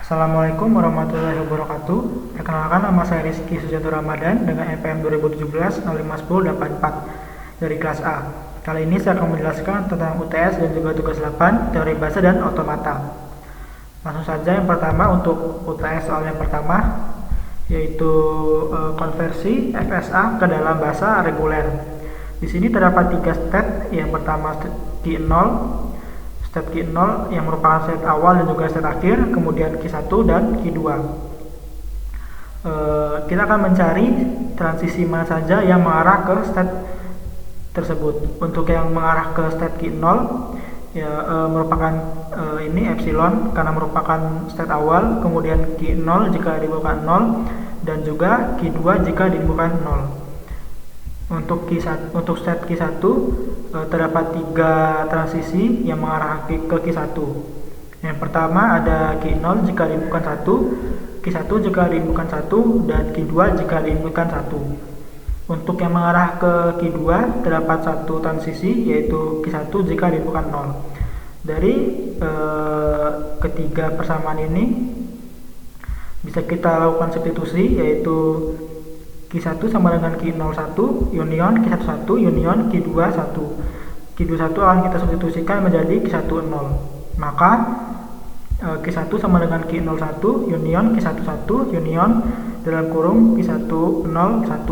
Assalamualaikum warahmatullahi wabarakatuh. Perkenalkan, nama saya Rizky Sujanto Ramadan dengan NPM 2017-051084 dari kelas A. Kali ini saya akan menjelaskan tentang UTS dan juga tugas 8, teori bahasa dan otomata. Langsung saja, yang pertama untuk UTS soal yang pertama, yaitu konversi FSA ke dalam bahasa reguler. Di sini terdapat 3 step. Yang pertama Q0, step Q0 yang merupakan step awal dan juga step akhir, kemudian Q1 dan Q2. Kita akan mencari transisi mana saja yang mengarah ke step tersebut. Untuk yang mengarah ke step Q0 ya, merupakan ini epsilon karena merupakan step awal, kemudian Q0 jika dibuka 0 dan juga Q2 jika dibuka 0. Untuk step Q1 terdapat 3 transisi yang mengarah ke Q1. Yang pertama ada Q0 jika diinputkan 1, Q1 jika diinputkan 1, dan Q2 jika diinputkan 1. Untuk yang mengarah ke Q2 terdapat 1 transisi, yaitu Q1 jika diinputkan 0. Dari ketiga persamaan ini bisa kita lakukan substitusi, yaitu Q1 sama dengan Q01 union Q11 union Q21. Q21 akan kita substitusikan menjadi Q10. Maka Q1 sama dengan Q01 union Q11 union dalam kurung Q101.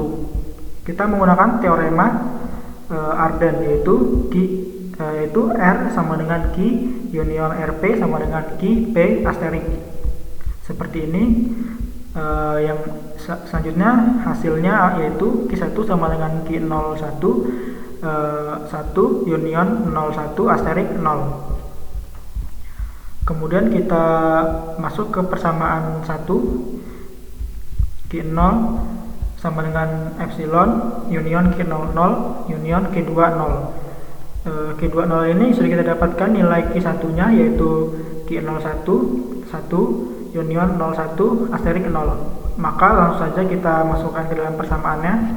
Kita menggunakan teorema Arden, yaitu R sama dengan Q union RP sama dengan Q P asterik. Seperti ini. Yang selanjutnya hasilnya yaitu Q1 sama dengan Q01 1 union 01 asterik 0. Kemudian kita masuk ke persamaan 1. Q0 sama dengan epsilon union Q00 union Q20. Q20 ini sudah kita dapatkan nilai Q1 nya, yaitu Q01 1 union 01 asterik 0. Maka langsung saja kita masukkan ke dalam persamaannya.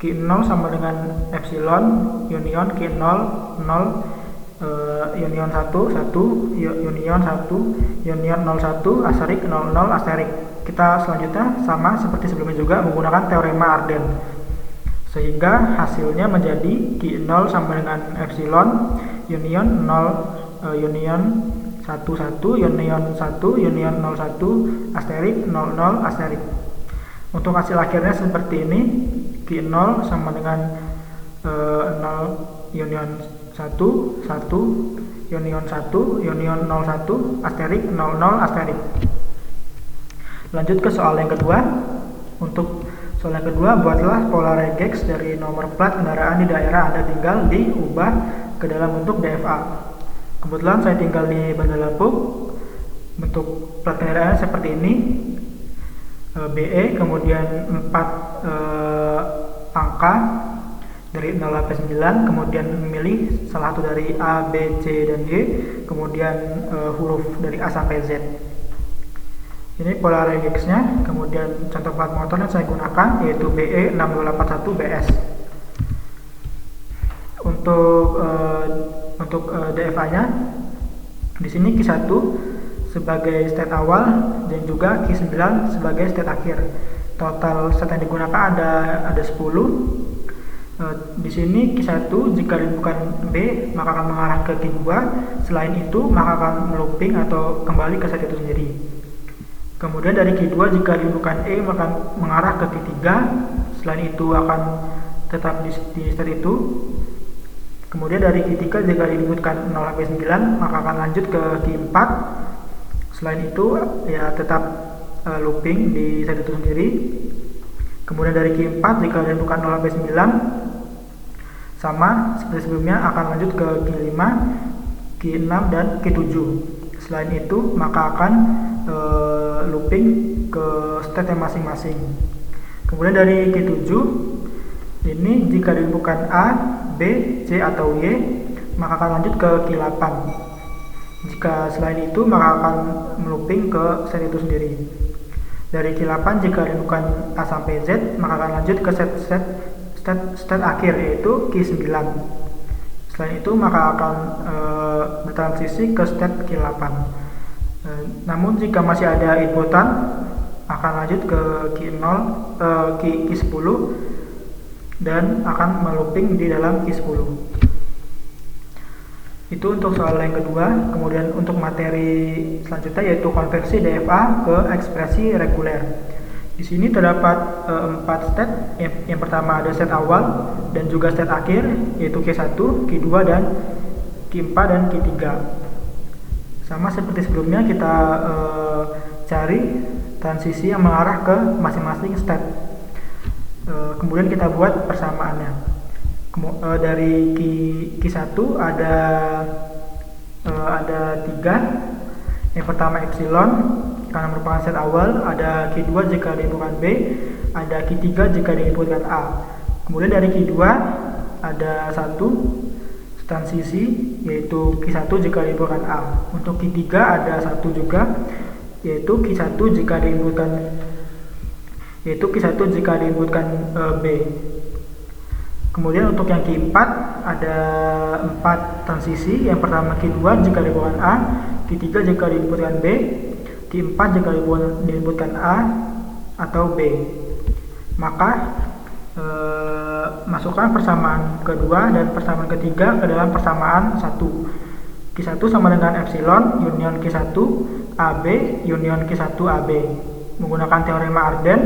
Q0 sama dengan epsilon union Q0 0 union 1 1 union 1 union 01 asterik 00 asterik. Kita selanjutnya sama seperti sebelumnya juga menggunakan teorema Arden, sehingga hasilnya menjadi Q0 sama dengan epsilon union 0 union 1 1 union 1 union 01 asterik 00 asterik. Untuk hasil akhirnya seperti ini. Q0 sama dengan 0 union 1 1 union 1 union 01 asterik 00 asterik. Lanjut ke soal yang kedua. Untuk soal yang kedua, buatlah pola regex dari nomor plat kendaraan di daerah Anda tinggal diubah ke dalam bentuk DFA. Kebetulan saya tinggal di Bandar Lampung. Bentuk plat kendaraan seperti ini, BE, kemudian 4 angka dari 0 sampai 9, kemudian memilih salah satu dari A, B, C, dan D, kemudian huruf dari A sampai Z. Ini pola regexnya. Kemudian contoh plat motor yang saya gunakan yaitu BE 6281 BS. Untuk DFA-nya di sini Q1 sebagai state awal dan juga Q9 sebagai state akhir. Total state yang digunakan ada 10. Di sini Q1 jika bukan B maka akan mengarah ke Q2. Selain itu maka akan melooping atau kembali ke state itu sendiri. Kemudian dari Q2 jika bukan E maka mengarah ke Q3. Selain itu akan tetap di state itu. Kemudian dari Q3 jika disebutkan 0 sampai 9 maka akan lanjut ke Q4. Selain itu ya tetap looping di state itu sendiri. Kemudian dari Q4 jika disebutkan 0 sampai 9 sama seperti sebelumnya akan lanjut ke Q5, Q6 dan Q7. Selain itu maka akan looping ke state masing-masing. Kemudian dari Q7 ini jika disebutkan A, B, C atau Y maka akan lanjut ke Q8. Jika selain itu maka akan melooping ke set itu sendiri. Dari Q8 jika disebutkan A sampai Z maka akan lanjut ke set akhir, yaitu Q9. Selain itu maka akan bertransisi ke step Q8. Namun jika masih ada inputan akan lanjut ke key 10 dan akan melooping di dalam key 10. Itu untuk soal yang kedua. Kemudian untuk materi selanjutnya yaitu konversi DFA ke ekspresi reguler. Di sini terdapat 4 state. Yang pertama ada state awal dan juga state akhir, yaitu Q1, Q2 dan Q4 dan Q3. Sama seperti sebelumnya, kita cari transisi yang mengarah ke masing-masing state. Kemudian kita buat persamaannya. Dari Q1 ada 3. Yang pertama epsilon karena merupakan set awal, ada Q2 jika diinputkan B, ada Q3 jika diinputkan A. Kemudian dari Q2 ada 1 transisi yaitu Q1 jika diinputkan A. Untuk Q3 ada 1 juga yaitu Q1 jika diinputkan B. Kemudian untuk yang Q4 ada 4 transisi. Yang pertama Q2 jika diinputkan A, Q3 jika diinputkan B, Q4 jika diinputkan A atau B. Maka masukkan persamaan kedua dan persamaan ketiga ke dalam persamaan 1. Q1 sama dengan epsilon union Q1 AB union Q1 AB. Menggunakan teorema Arden,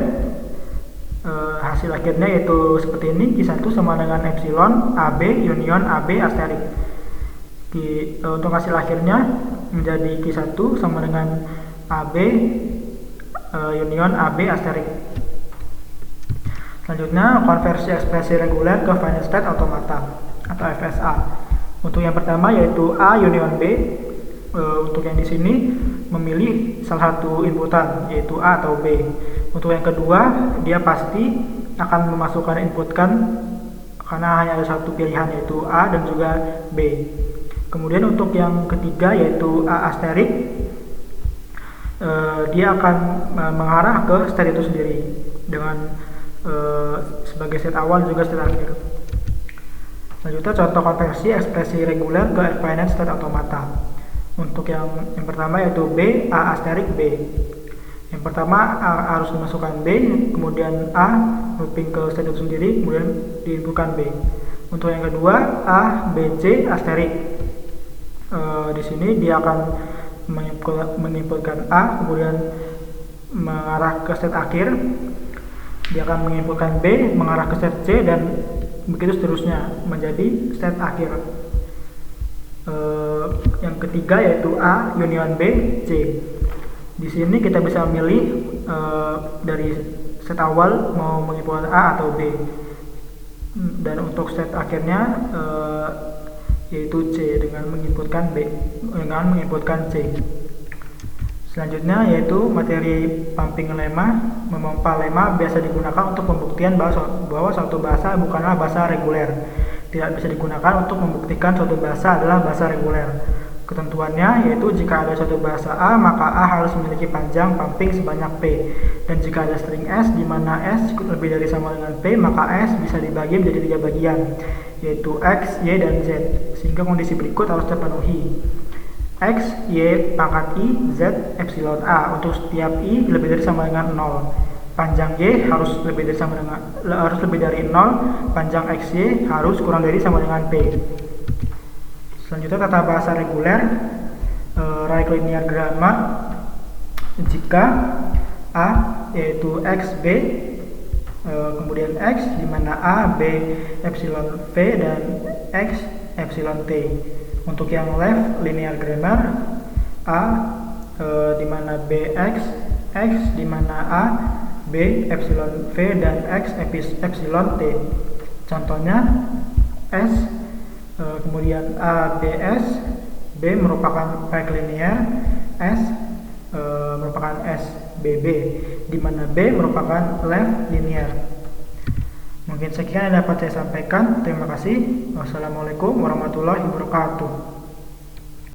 hasil akhirnya yaitu seperti ini. Q1 sama dengan epsilon AB union AB asterik. Untuk hasil akhirnya menjadi Q1 sama dengan AB union AB asterik. Selanjutnya konversi ekspresi reguler ke finite state automata atau FSA. Untuk yang pertama yaitu A union B. Untuk yang di sini memilih salah satu inputan yaitu A atau B. Untuk yang kedua dia pasti akan memasukkan inputkan karena hanya ada satu pilihan yaitu A dan juga B. Kemudian untuk yang ketiga yaitu A asterik, dia akan mengarah ke state itu sendiri dengan sebagai state awal juga state akhir. Selanjutnya contoh konversi ekspresi reguler ke finite state automata. Untuk yang pertama yaitu B, A asterik B. Yang pertama A harus dimasukkan B, kemudian A looping ke state itu sendiri, kemudian diinputkan B. Untuk yang kedua A, B, C asterik. Di sini dia akan menginputkan A, kemudian mengarah ke state akhir. Dia akan menginputkan B, mengarah ke state C, dan begitu seterusnya menjadi state akhir. Yang ketiga yaitu A union B, C. Di sini kita bisa memilih dari state awal mau menginputkan A atau B. Dan untuk state akhirnya yaitu C dengan menginputkan C. Selanjutnya yaitu materi pumping lemma. Memompa lemma biasa digunakan untuk pembuktian bahwa suatu bahasa bukanlah bahasa reguler. Tidak bisa digunakan untuk membuktikan suatu bahasa adalah bahasa reguler. Ketentuannya yaitu jika ada suatu bahasa A, maka A harus memiliki panjang pumping sebanyak P. Dan jika ada string S di mana S lebih dari sama dengan P, maka S bisa dibagi menjadi 3 bagian, yaitu X, Y, dan Z. Sehingga kondisi berikut harus terpenuhi. X, Y pangkat I, Z epsilon A. Untuk setiap I lebih dari sama dengan 0. Panjang Y harus lebih dari 0. Panjang XY harus kurang dari sama dengan P. Selanjutnya tata bahasa reguler, Rectilinear grammar. Jika A yaitu X, B, kemudian X di mana A, B, epsilon V, dan X, epsilon T. Untuk yang left linear grammar, A di mana B, X di mana A, B, epsilon V, dan X, epsilon T. Contohnya S, kemudian A, B, S, B merupakan right linear, S merupakan S, B, B, di mana B merupakan left linear. Mungkin sekian yang dapat saya sampaikan. Terima kasih. Wassalamualaikum warahmatullahi wabarakatuh.